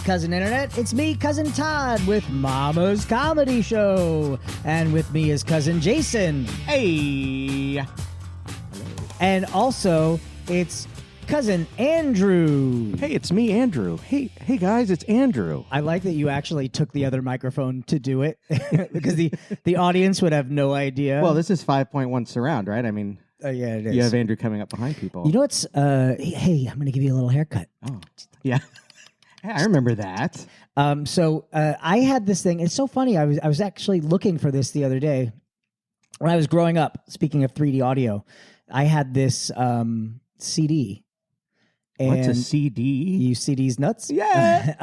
Cousin Internet. It's me, Cousin Todd, with Mama's Comedy Show. And with me is Cousin Jason. Hey. And also, it's Cousin Andrew. Hey, it's me, Andrew. Hey guys, it's Andrew. I like that you actually took the other microphone to do it because the audience would have no idea. Well, this is 5.1 surround, right? I mean, yeah, it is. you have Andrew coming up behind people. You know what's, hey, I'm going to give you a little haircut. Oh, yeah. Hey, I remember that. So I had this thing. It's so funny. I was actually looking for this the other day. When I was growing up, speaking of 3D audio, I had this CD. And What's a CD? You CDs nuts? Yeah.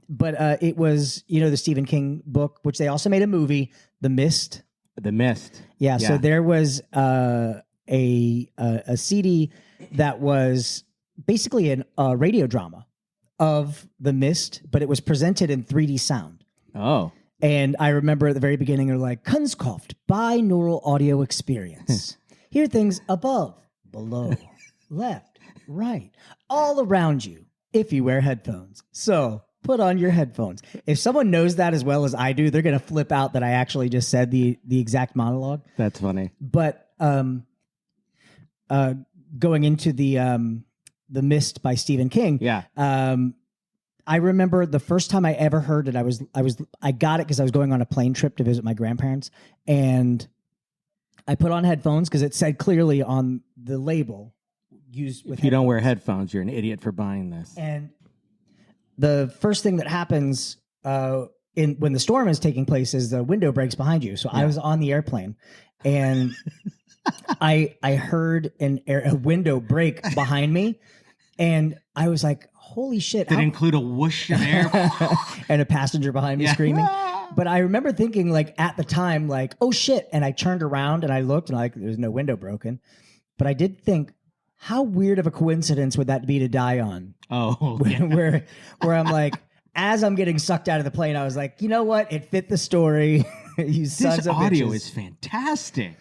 But it was, the Stephen King book, which they also made a movie, The Mist. The Mist. Yeah. So there was a CD that was basically a radio drama of The Mist, but it was presented in 3D sound. Oh. And I remember at the very beginning, they're like, Kunstkraft, binaural audio experience. Hear things above, below, left, right, all around you if you wear headphones. So put on your headphones. If someone knows that as well as I do, they're going to flip out that I actually just said the exact monologue. That's funny. But going into the Mist by Stephen King. Yeah. I remember the first time I ever heard it. I got it because I was going on a plane trip to visit my grandparents, and I put on headphones because it said clearly on the label, "Use with." If you don't wear headphones, you're an idiot for buying this. And the first thing that happens when the storm is taking place is the window breaks behind you. So I was on the airplane, and I heard a window break behind me, and I was like, holy shit. Did it include a whoosh of air? And a passenger behind me screaming. But I remember thinking, like, at the time, like, oh shit. And I turned around and I looked and like, there's no window broken. But I did think, how weird of a coincidence would that be to die on? Oh, where I'm like, as I'm getting sucked out of the plane, I was like, you know what? It fit the story. You sons this of audio bitches. is fantastic.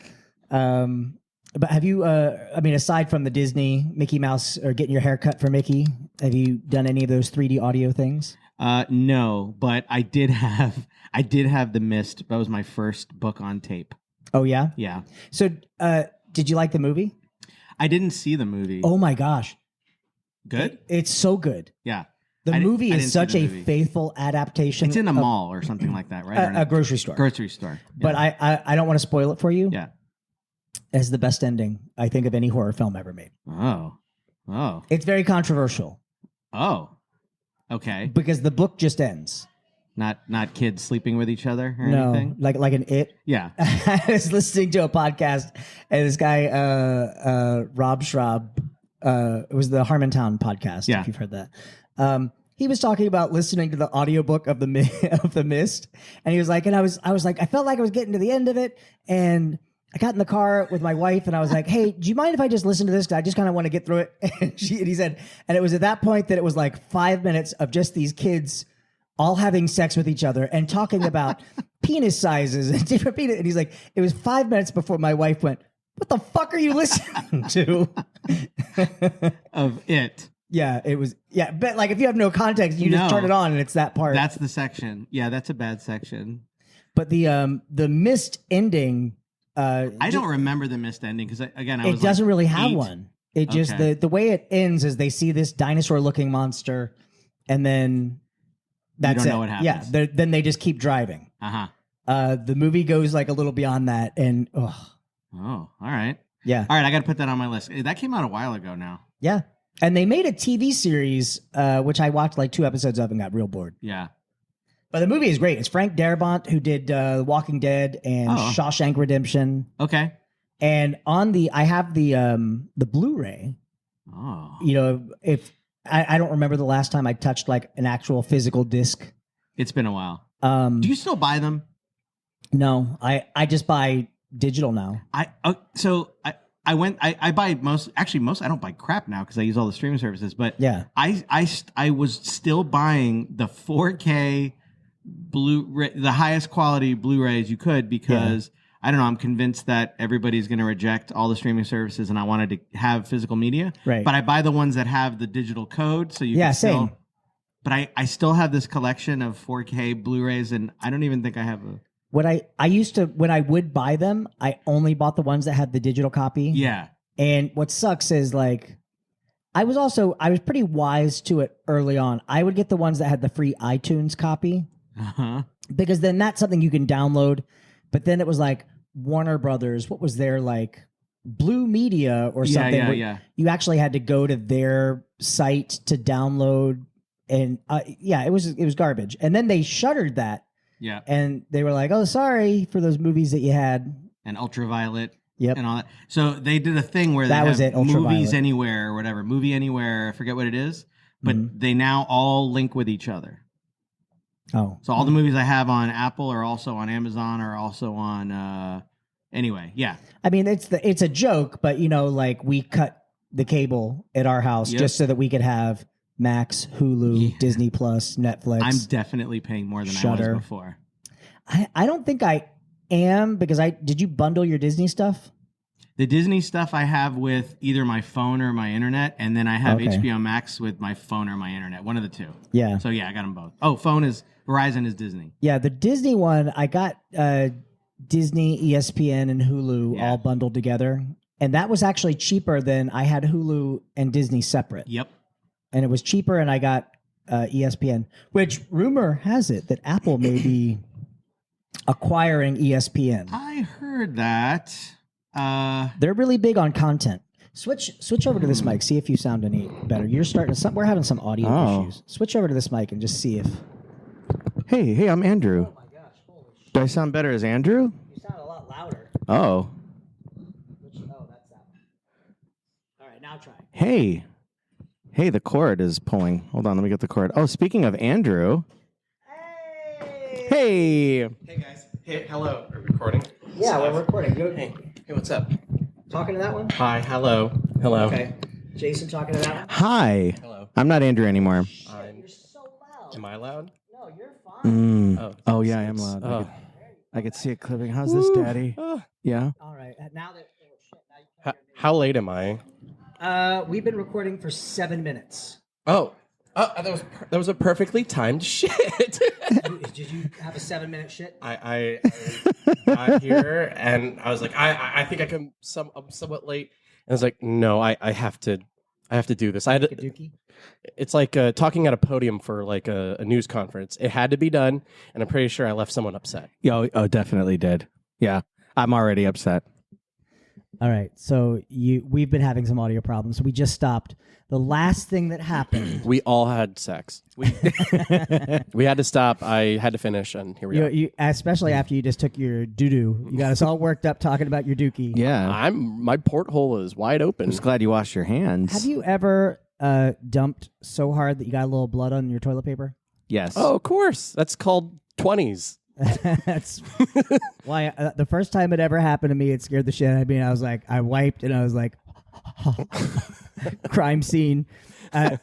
But have you, aside from the Disney Mickey Mouse or getting your hair cut for Mickey, have you done any of those 3D audio things? No, but I did have The Mist. That was my first book on tape. Oh, yeah? Yeah. So did you like the movie? I didn't see the movie. Oh, my gosh. Good? It's so good. Yeah. The movie is such a faithful adaptation. It's in a mall or something like that, right? A grocery store. Grocery store. Yeah. But I don't want to spoil it for you. Yeah. As the best ending, I think, of any horror film ever made. Oh. It's very controversial. Oh. Okay. Because the book just ends. Not kids sleeping with each other or anything? like an It. Yeah. I was listening to a podcast, and this guy, Rob Schraub, it was the Harmontown podcast, if you've heard that. He was talking about listening to the audiobook of the Mist, and he was like, and I was like, I felt like I was getting to the end of it, and I got in the car with my wife, and I was like, hey, do you mind if I just listen to this? Because I just kind of want to get through it. And he said, and it was at that point that it was like 5 minutes of just these kids all having sex with each other and talking about penis sizes and different penis. And he's like, it was 5 minutes before my wife went, what the fuck are you listening to? Of It. Yeah, it was. Yeah, but like if you have no context, you just turn it on and it's that part. That's the section. Yeah, that's a bad section. But the Mist ending. I don't remember the Mist ending because it doesn't really have one. It just the way it ends is they see this dinosaur-looking monster, and then that's you don't know what happens. Yeah, then they just keep driving. The movie goes like a little beyond that, and oh, all right, yeah, all right. I got to put that on my list. That came out a while ago now. Yeah, and they made a TV series, which I watched like 2 episodes of and got real bored. Yeah. But the movie is great. It's Frank Darabont who did Walking Dead and Shawshank Redemption. Okay. And I have the Blu-ray. Oh. If I don't remember the last time I touched like an actual physical disc. It's been a while. Do you still buy them? No, I just buy digital now. I buy most. I don't buy crap now because I use all the streaming services. But yeah, I was still buying the 4K. The highest quality Blu-rays you could because I don't know, I'm convinced that everybody's going to reject all the streaming services and I wanted to have physical media. Right. But I buy the ones that have the digital code so you can still... same. But I still have this collection of 4K Blu-rays, and I don't even think I have a. What I used to, when I would buy them, I only bought the ones that had the digital copy. Yeah. And what sucks is like, I was pretty wise to it early on. I would get the ones that had the free iTunes copy because then that's something you can download. But then it was like Warner Brothers. What was their like Blue Media or something? Yeah. You actually had to go to their site to download. And it was garbage. And then they shuttered that. Yeah. And they were like, "Oh, sorry for those movies that you had." And Ultraviolet. Yep. And all that. So they did a thing where That they was have it, Ultraviolet. Movies Anywhere or whatever. Movie Anywhere. I forget what it is. But they now all link with each other. Oh. So all the movies I have on Apple are also on Amazon, are also on anyway, yeah. I mean, it's a joke, but like we cut the cable at our house just so that we could have Max, Hulu, Disney Plus, Netflix. I'm definitely paying more than Shudder. I was before. I don't think I am because did you bundle your Disney stuff? The Disney stuff I have with either my phone or my internet, and then I have HBO Max with my phone or my internet. One of the two. Yeah. So yeah, I got them both. Oh, Verizon is Disney. Yeah, the Disney one, I got Disney, ESPN, and Hulu all bundled together. And that was actually cheaper than I had Hulu and Disney separate. Yep. And it was cheaper, and I got ESPN, which rumor has it that Apple may be acquiring ESPN. I heard that. They're really big on content. Switch over to this mic. See if you sound any better. You're starting to. We're having some audio issues. Switch over to this mic and just see if. Hey, I'm Andrew. Oh my gosh! Holy shit! Do I sound better as Andrew? You sound a lot louder. Oh. That's that one. All right, now try. Hey, the cord is pulling. Hold on, let me get the cord. Oh, speaking of Andrew. Hey. Hey guys. Hey, hello. Are we recording? Yeah, we're recording. Hey, what's up? Talking to that one? Hi, hello. Hello. Okay. Jason talking to that one? Hi. Hello. I'm not Andrew anymore. You're so loud. Am I loud? No, you're fine. Oh, yeah, I am loud. I could see it clipping. How's this, Daddy? Yeah. All right. Now that How late am I? we've been recording for 7 minutes. That was a perfectly timed shit. Did you have a 7-minute shit? I got here and I was like, I think I'm somewhat late. And I was like, no, I have to do this. It's like talking at a podium for like a news conference. It had to be done, and I'm pretty sure I left someone upset. Oh, definitely did. Yeah. I'm already upset. All right. So we've been having some audio problems. So we just stopped. The last thing that happened. We all had sex. We had to stop. I had to finish, and here we are. Especially after you just took your doo-doo. You got us all worked up talking about your dookie. Yeah. My porthole is wide open. I'm just glad you washed your hands. Have you ever dumped so hard that you got a little blood on your toilet paper? Yes. Oh, of course. That's called 20s. That's why the first time it ever happened to me, it scared the shit out of me. And I was like, I wiped and I was like, crime scene.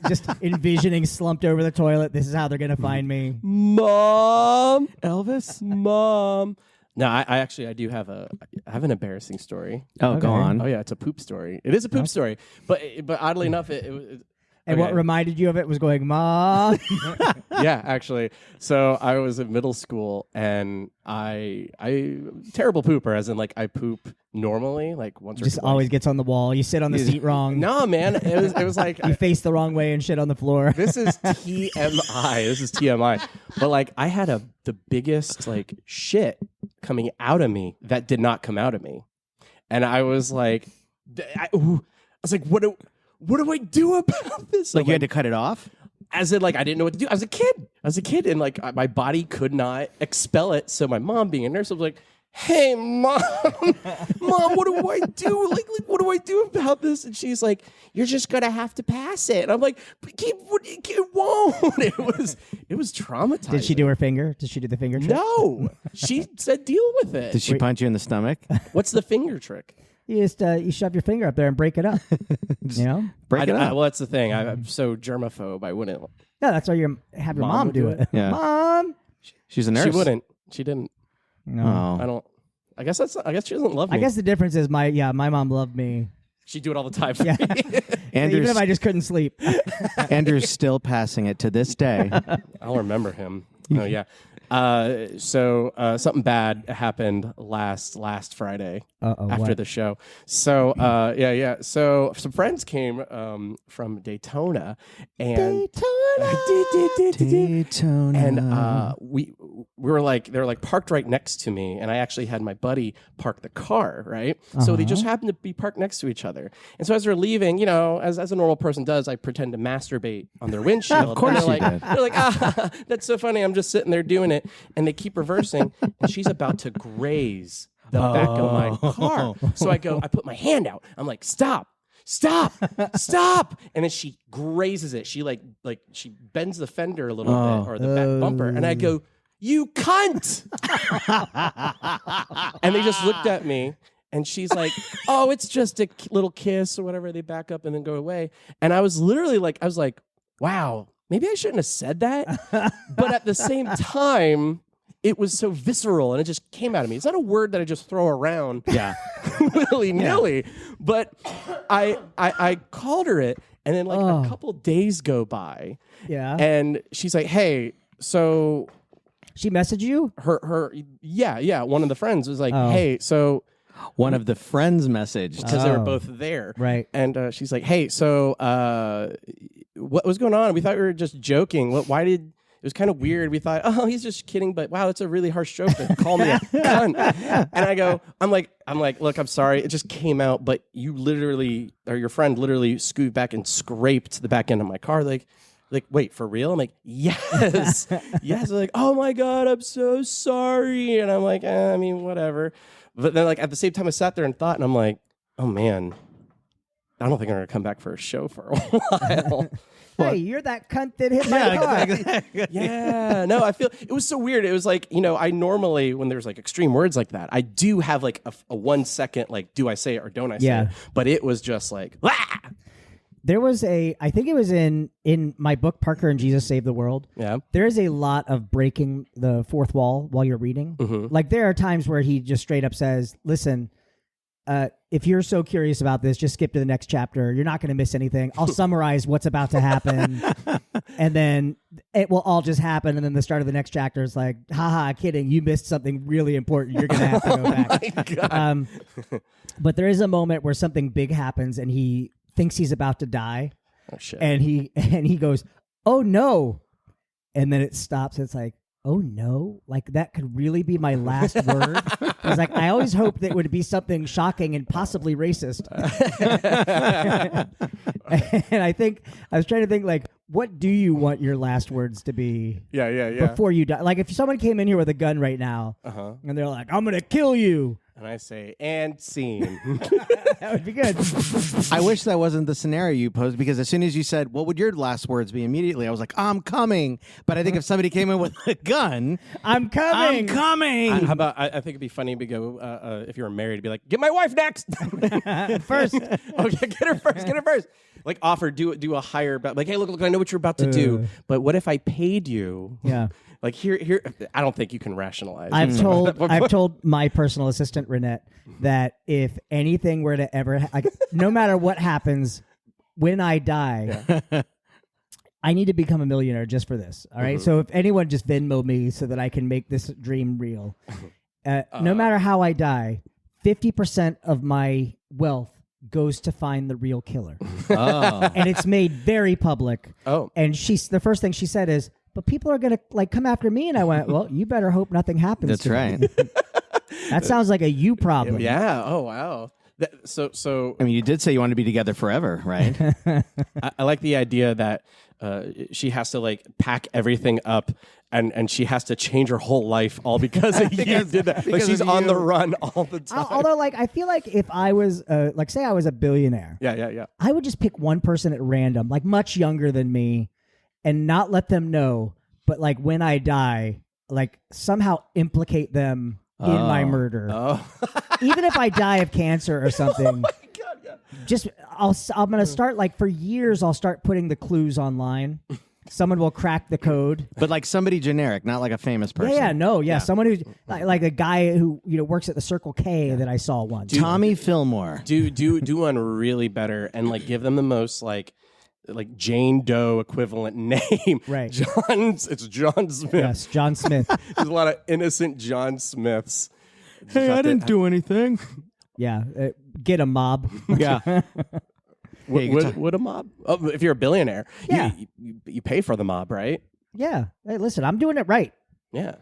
Just envisioning slumped over the toilet. This is how they're going to find me. Mom. Elvis. Mom. No, I do have an embarrassing story. Oh, Okay. go on. Oh yeah, it's a poop story. It is a poop story, but oddly enough, it And what reminded you of it was going, Mom. yeah, actually. So I was in middle school, and I terrible pooper, as in like I poop normally, like once or Just twice. always gets on the wall. You sit on the seat wrong. No, man, it was like You face the wrong way and shit on the floor. this is TMI. This is TMI. But like I had the biggest like shit coming out of me that did not come out of me, and I was like, what do I do about this? Like you had to cut it off? As in, like, I didn't know what to do. I was a kid, and like my body could not expel it. So my mom, being a nurse, was like, "Hey, mom, what do I do? Like, what do I do about this?" And she's like, "You're just gonna have to pass it." And I'm like, "But it won't." It was traumatizing. Did she do her finger? Did she do the finger trick? No, she said, "Deal with it." Did she punch you in the stomach? What's the finger trick? You just you shove your finger up there and break it up. You know? Break it up. Well, that's the thing. I'm so germaphobe. I wouldn't. No, that's why you have your Mom mom would do do it. it. Yeah. Mom. She's a nurse. She wouldn't. She didn't. No. Oh. I don't. I guess she doesn't love me. I guess the difference is my mom loved me She'd do it all the time for Yeah. me. Even if I just couldn't sleep. Andrew's still passing it to this day. I'll remember him. Oh yeah. So something bad happened last Friday after the show. So yeah. So some friends came from Daytona, and Daytona. and we were like, they were like parked right next to me, and I actually had my buddy park the car, right? So they just happened to be parked next to each other. And so as we're leaving, as a normal person does, I pretend to masturbate on their windshield. Of course and you did. they're like, that's so funny. I'm just sitting there doing it, and they keep reversing, and she's about to graze the back of my car. So I put my hand out. I'm like, stop. And then she grazes it. She she bends the fender a little bit, or the back bumper. And I go, you cunt. And they just looked at me, and she's like, oh, it's just a little kiss or whatever. They back up and then go away. And I was literally like, wow, maybe I shouldn't have said that. But at the same time, it was so visceral, and it just came out of me. It's not a word that I just throw around willy-nilly. But I called her it, and then a couple days go by. Yeah. And she's like, hey, so She messaged you? yeah. One of the friends was like, hey, so One of the friends messaged. because they were both there. Right. And she's like, hey, so what was going on? We thought we were just joking. It was kind of weird. We thought, oh, he's just kidding, but wow, that's a really harsh joke to call me a cunt. And I'm like, look, I'm sorry. It just came out, but you literally, or your friend literally scooped back and scraped the back end of my car. Like, wait, for real? I'm like, yes. Yes. They're like, oh my God, I'm so sorry. And I'm like, I mean, whatever. But then at the same time I sat there and thought, and I'm like, oh man, I don't think I'm going to come back for a show for a while. Hey, you're that cunt that hit my car. Yeah, no, I feel it was so weird. It was like, I normally, when there's extreme words like that, I do have a 1 second, do I say it or don't I say it? But it was just like, ah! There was I think it was in my book, Parker and Jesus Saved the World. Yeah. There is a lot of breaking the fourth wall while you're reading. Mm-hmm. There are times where he just straight up says, listen, if you're so curious about this, just skip to the next chapter. You're not going to miss anything. I'll summarize what's about to happen, and then it will all just happen. And then the start of the next chapter is like, haha, kidding. You missed something really important. You're going to have to go back. My God. But there is a moment where something big happens, and he thinks he's about to die. Oh, shit. And he goes, oh, no. And then it stops. It's like, oh, no, that could really be my last word. I was like, I always hoped that it would be something shocking and possibly racist. And I was trying to think, what do you want your last words to be? Yeah. Before you die. If someone came in here with a gun right now, and they're like, I'm going to kill you. And I say, and scene. That would be good. I wish that wasn't the scenario you posed, because as soon as you said, what would your last words be immediately, I was like, I'm coming. But I think if somebody came in with a gun, I'm coming. How about, I think it'd be funny to go, if you were married, to be like, get my wife next. First. Okay, get her first. Offer, do a higher, hey, look, I know what you're about to do. But what if I paid you? Yeah. Here, I don't think you can rationalize. I've told my personal assistant Renette that if anything were to ever, no matter what happens, when I die, I need to become a millionaire just for this. All right. So if anyone just Venmo me so that I can make this dream real, no matter how I die, 50% of my wealth goes to find the real killer. And it's made very public. And the first thing she said is, but people are going to come after me. And I went, well, you better hope nothing happens. That's to right. me. That sounds like a you problem. Yeah. Oh, wow. So I mean, you did say you wanted to be together forever, right? I like the idea that she has to pack everything up and she has to change her whole life all because you did that. She's on the run all the time. Although, I feel like if I was, say I was a billionaire. Yeah. I would just pick one person at random, much younger than me, and not let them know. But when I die, somehow implicate them in my murder. Even if I die of cancer or something. Oh my God, yeah. I'm going to start for years. I'll start putting the clues online someone will crack the code. But like somebody generic, not like a famous person. Someone who's like a guy who works at the Circle K that I saw once. Tommy Fillmore. Do one really better and like give them the most like Jane Doe equivalent name. Right. It's John Smith. Yes, John Smith. There's a lot of innocent John Smiths. Hey, I didn't do anything. Yeah, get a mob. Yeah. Would a mob? Oh, if you're a billionaire, Yeah. you pay for the mob, right? Yeah. Hey, listen, I'm doing it right. Yeah.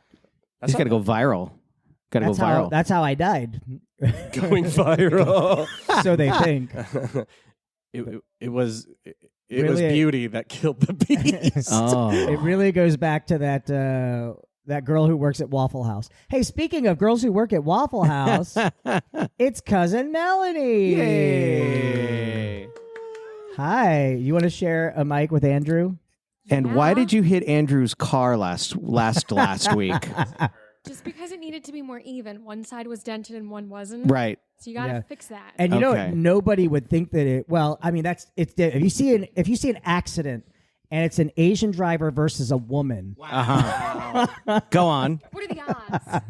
He's got to go viral. Got to go viral. That's how I died. Going viral. So they think. It was Really? beauty that killed the beast. Oh. It really goes back to that girl who works at Waffle House. Hey, speaking of girls who work at Waffle House, it's cousin Melanie. Yay. Hi. You want to share a mic with Andrew? And why did you hit Andrew's car last week? Just because it needed to be more even. One side was dented and one wasn't. Right. So you gotta fix that. And you know Okay. what? Nobody would think that it. Well, I mean, if you see an accident and it's an Asian driver versus a woman. Go on. What are the odds?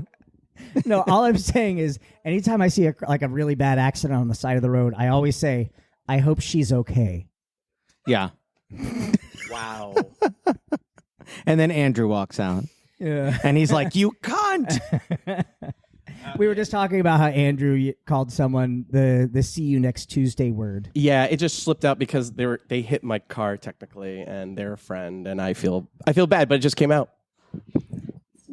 No, all I'm saying is, anytime I see a really bad accident on the side of the road, I always say, I hope she's okay. Yeah. Wow. And then Andrew walks out. Yeah. And he's like, you cunt. We were just talking about how Andrew called someone the see you next Tuesday word. Yeah, it just slipped out because they hit my car technically, and they're a friend, and I feel bad, but it just came out.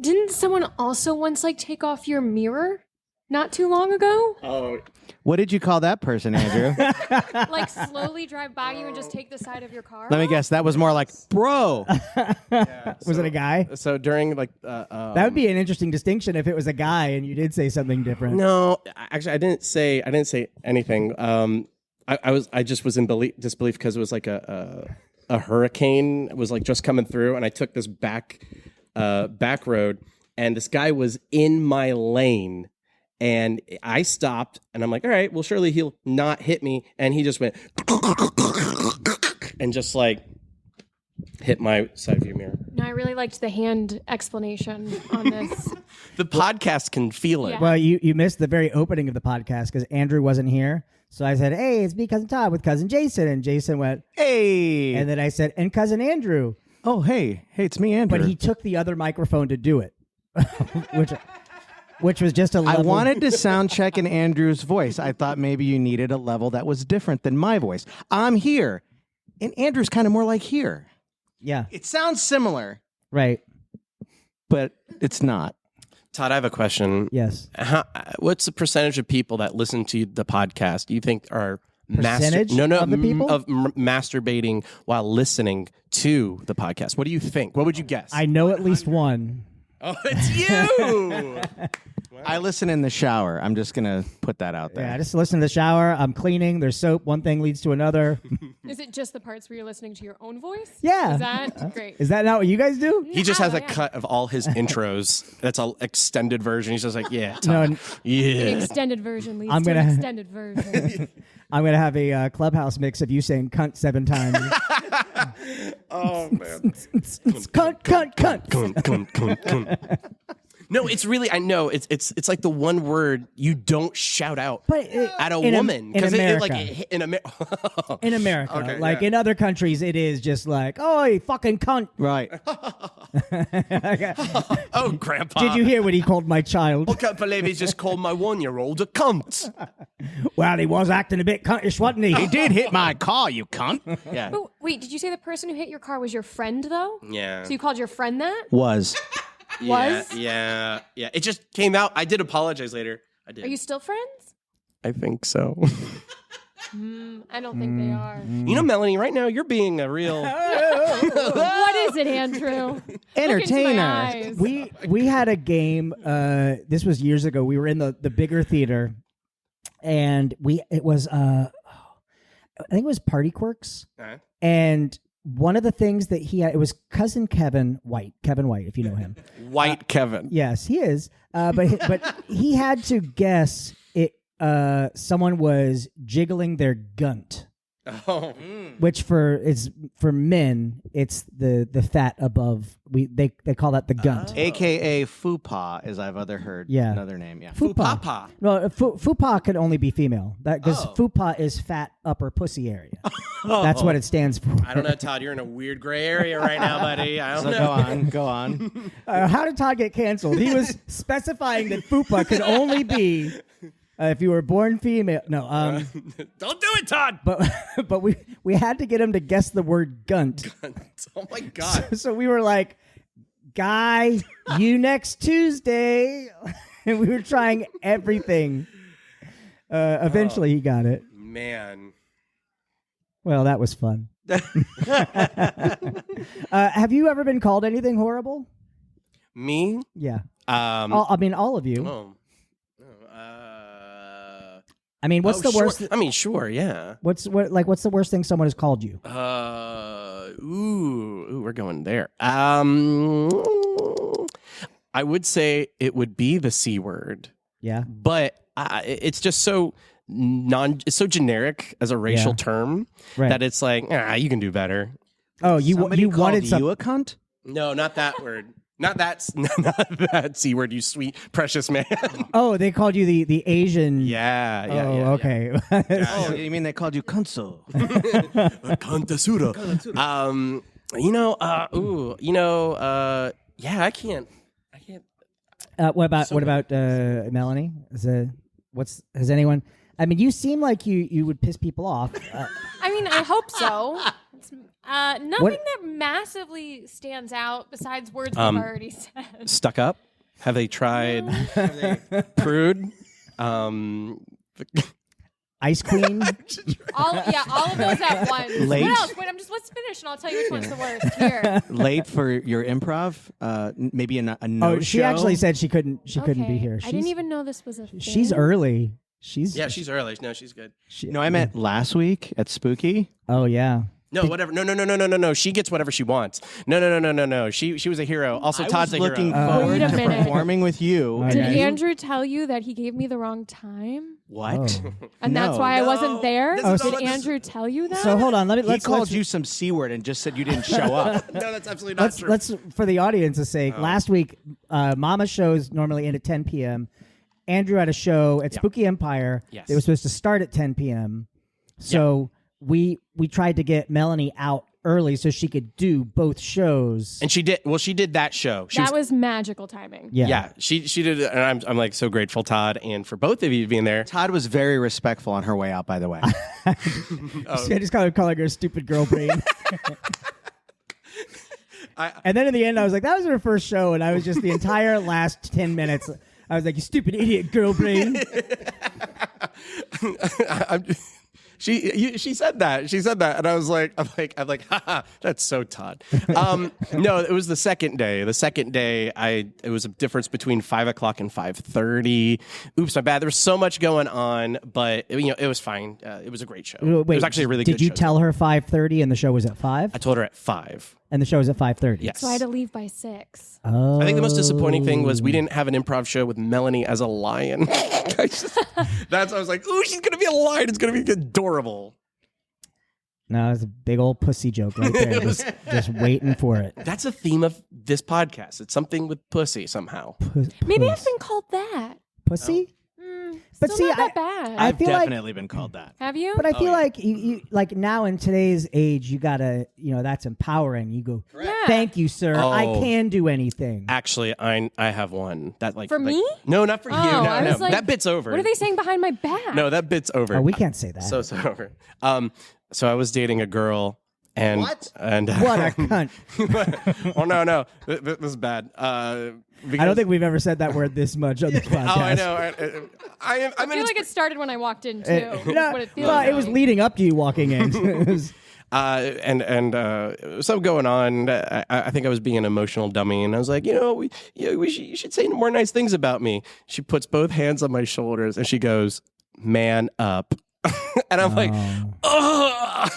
Didn't someone also once take off your mirror not too long ago? Oh, What did you call that person, Andrew? Like slowly drive by you and just take the side of your car? Let me guess. That was more like, bro. Was it a guy? so during That would be an interesting distinction if it was a guy and you did say something different. No, actually, I didn't say anything. I just was in disbelief because it was like a hurricane was just coming through, and I took this back road, and this guy was in my lane, and I stopped, and I'm like, all right, well, surely he'll not hit me, and he just went and just hit my side view mirror. No, I really liked the hand explanation on this. The podcast can feel it. Yeah. Well, you missed the very opening of the podcast because Andrew wasn't here. So I said, hey, it's me, Cousin Todd, with Cousin Jason. And Jason went, Hey. and then I said, and Cousin Andrew. Oh, hey. Hey, it's me, Andrew. But he took the other microphone to do it, which was just a I level. wanted to sound check in Andrew's voice. I thought maybe you needed a level that was different than my voice. I'm here. And Andrew's kind of more like here. Yeah, It sounds similar, right. but it's not. Todd, I have a question. Yes. What's the percentage of people that listen to the podcast you think are Percentage of the people? masturbating while listening to the podcast? What do you think? What would you guess? I know at least one. Oh, it's you. I listen in the shower. I'm just going to put that out there. Yeah, I just listen to the shower. I'm cleaning. There's soap. One thing leads to another. Is it just the parts where you're listening to your own voice? Yeah. Is that great? Is that not what you guys do? He just has a Yeah. cut of all his intros. That's an extended version. He's just like, yeah, No, Todd. n- The Yeah. extended version leads I'm to gonna- an extended version. I'm going to have a Clubhouse mix of you saying cunt 7 times. Oh man. Cunt, cunt, cunt. No, it's really. I know it's like the one word you don't shout out But at a in woman in America. in America. In America. Okay, like yeah. in other countries, it is just like, oh, you fucking cunt. Right. Oh, Grandpa! Did you hear what he called my child? I can't believe he's just called my 1-year-old a cunt. Well, he was acting a bit cuntish, wasn't he? He did hit my car, you cunt. Yeah, But wait, did you say the person who hit your car was your friend, though? yeah. So you called your friend that? Was. Was? Yeah. It just came out. I did apologize later. I did. Are you still friends? I think so. I don't think they are. You know, Melanie, right now you're being a real. What is it, Andrew? Look into my Entertainer. eyes. We had a game. This was years ago. We were in the bigger theater, and it was I think it was Party Quirks, Uh-huh. and one of the things that he had, it was cousin Kevin White, if you know him. White Kevin. Yes, he is. But he had to guess it. Someone was jiggling their gunt. Oh. which for men, it's the fat above. They call that the gunt. AKA fupa, as I've heard. Yeah. Another name. Yeah. Papa. No, fupa could only be female. That because fupa is fat upper pussy area. That's what it stands for. I don't know, Todd. You're in a weird gray area right now, buddy. I don't know. Go on. How did Todd get canceled? He was specifying that fupa could only be if you were born female. No, Don't do it, Todd. but we had to get him to guess the word gunt. Oh my God. So we were like, "Guy, you next Tuesday," and we were trying everything. Eventually, he got it. Man. Well, that was fun. Have you ever been called anything horrible? Me? Yeah. All All of you. Oh. I mean, what's the sure. worst? I mean, sure, yeah. What's the worst thing someone has called you? Ooh, we're going there. I would say it would be the C word, Yeah. but it's just so it's so generic as a racial term Right. that it's like, you can do better. Oh, you Somebody wanted called some. you a cunt? No, not that word. Not that C word, you sweet, precious man. Oh, they called you the Asian. yeah. Okay. Oh, you mean they called you cunso? Yeah, I can't. What about Melanie? Has anyone? I mean, you seem like you would piss people off. I mean, I hope so. Nothing What- that massively stands out besides words we've already said. Stuck up? Have they tried prude? Ice Queen. All of those at once. Late. What else? Wait, let's finish and I'll tell you which one's the worst. Here. Late for your improv? Maybe a no Oh, she show? actually said she couldn't be Okay. here. I didn't even know this was a thing. She's early. She's early. No, she's good. No, I meant last week at Spooky. Oh yeah. No, whatever. No. She gets whatever she wants. No. She was a hero. Also, Todd's I a was looking hero. forward Wait a to minute. performing with you. Okay. Did and you- Andrew tell you that he gave me the wrong time? What? Oh. And that's why I wasn't there? This is Did not what this- Andrew tell you that? So hold on. He Let's called you some C word and just said you didn't show up. No, that's absolutely not true. let's for the audience's sake. Last week, Mama's shows normally end at 10 p.m. Andrew had a show at Spooky Empire. Yes. It was supposed to start at 10 p.m. So we tried to get Melanie out early so she could do both shows. And she did. Well, she did that show. She that was magical timing. Yeah, she did it, and I'm like so grateful, Todd, and for both of you being there. Todd was very respectful on her way out, by the way. I just calling her a stupid girl brain. And then in the end, I was like, that was her first show, and I was just the entire last 10 minutes. I was like, you stupid idiot girl brain. She said that. She said that, and I'm like, haha, that's so Todd. No, it was the second day. The second day, it was a difference between 5 o'clock and 5:30. Oops, my bad. There was so much going on, but it was fine. It was a great show. Wait, it was actually a really good Did you show. tell her 5:30 and the show was at 5? I told her at 5. And the show was at 5:30. Yes. So I had to leave by 6. Oh. I think the most disappointing thing was we didn't have an improv show with Melanie as a lion. I was like, ooh, she's gonna be a lion. It's gonna be adorable. No, it's a big old pussy joke right there. just waiting for it. That's a theme of this podcast. It's something with pussy somehow. Maybe I've been called that. Pussy? But see, not that bad. I I've feel like- definitely been called that. Have you? But I feel like you like now in today's age, you gotta, that's empowering. You go, Yeah. thank you, sir. I Oh. can do anything. Actually, I have one that For me? No, not for you. Oh, No, I was like, that bit's over. What are they saying behind my back? No, that bit's over. Oh, we can't say that. So over. So I was dating a girl, and What? And What a cunt. oh no, this is bad. I don't think we've ever said that word this much on this podcast. Oh, I know. I'm I in feel like it started when I walked in, too. That's what it feels like. It was leading up to you walking in. It was- and something going on. I think I was being an emotional dummy, and I was like, you should say more nice things about me. She puts both hands on my shoulders, and she goes, "Man up," and I'm like, oh.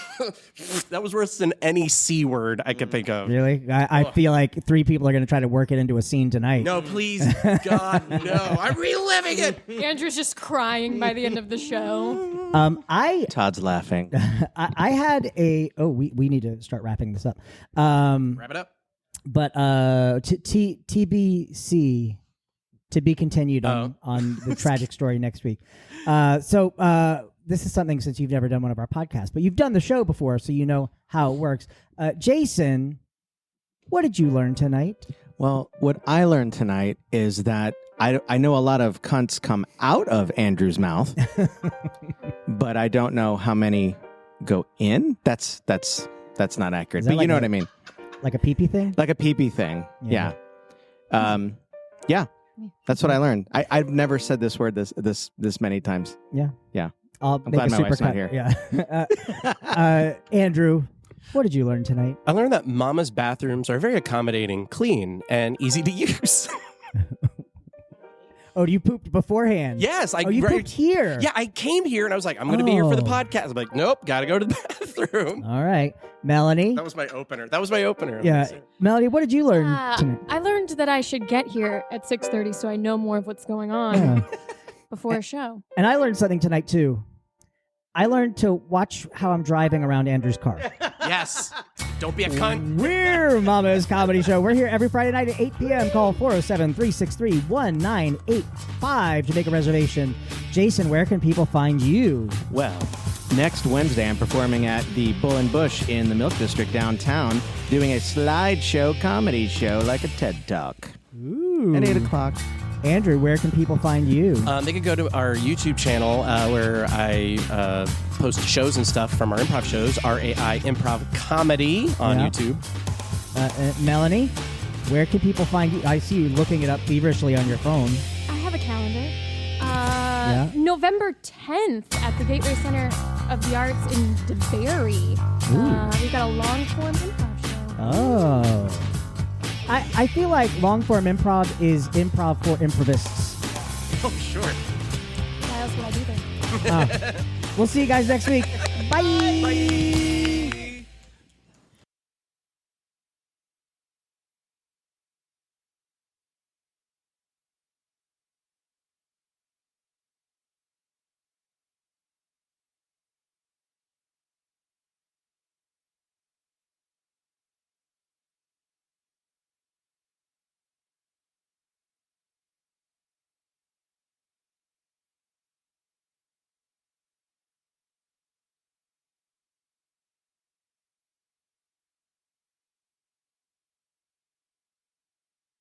That was worse than any C word I could think of. Really? I feel like 3 people are going to try to work it into a scene tonight. No, please, God, no! I'm reliving it. Andrew's just crying by the end of the show. Todd's laughing. I had a. Oh, we need to start wrapping this up. Wrap it up. But TBC, to be continued on the tragic story next week. So this is something, since you've never done one of our podcasts, but you've done the show before, so you know how it works. Jason, what did you learn tonight? Well, what I learned tonight is that I know a lot of cunts come out of Andrew's mouth, but I don't know how many go in. That's not accurate. But you know what I mean. Like a pee-pee thing? Like a pee-pee thing. Yeah. Yeah. That's what I learned. I've never said this word this many times. Yeah. Yeah. I'll I'm make glad a my super wife's not cut. here. Yeah. Andrew, what did you learn tonight? I learned that mama's bathrooms are very accommodating, clean, and easy to use. Oh, you pooped beforehand? Yes, you pooped here? Yeah, I came here and I was like, I'm going to be here for the podcast. I'm like, nope, got to go to the bathroom. All right. Melanie? That was my opener. Yeah. Melanie, what did you learn tonight? I learned that I should get here at 6:30 so I know more of what's going on before a show. And I learned something tonight, too. I learned to watch how I'm driving around Andrew's car. Yes. Don't be a cunt. We're Mama's Comedy Show. We're here every Friday night at 8 p.m. Call 407-363-1985 to make a reservation. Jason, where can people find you? Well, next Wednesday, I'm performing at the Bull and Bush in the Milk District downtown, doing a slideshow comedy show like a TED Talk. Ooh. At 8 o'clock. Andrew, where can people find you? They could go to our YouTube channel where I post shows and stuff from our improv shows, RAI Improv Comedy on YouTube. Melanie, where can people find you? I see you looking it up feverishly on your phone. I have a calendar. November 10th at the Gateway Center of the Arts in DeBary. We've got a long-form improv show. Oh. I feel like long-form improv is improv for improvists. Oh, sure. Why else would I be there? We'll see you guys next week. Bye. Bye.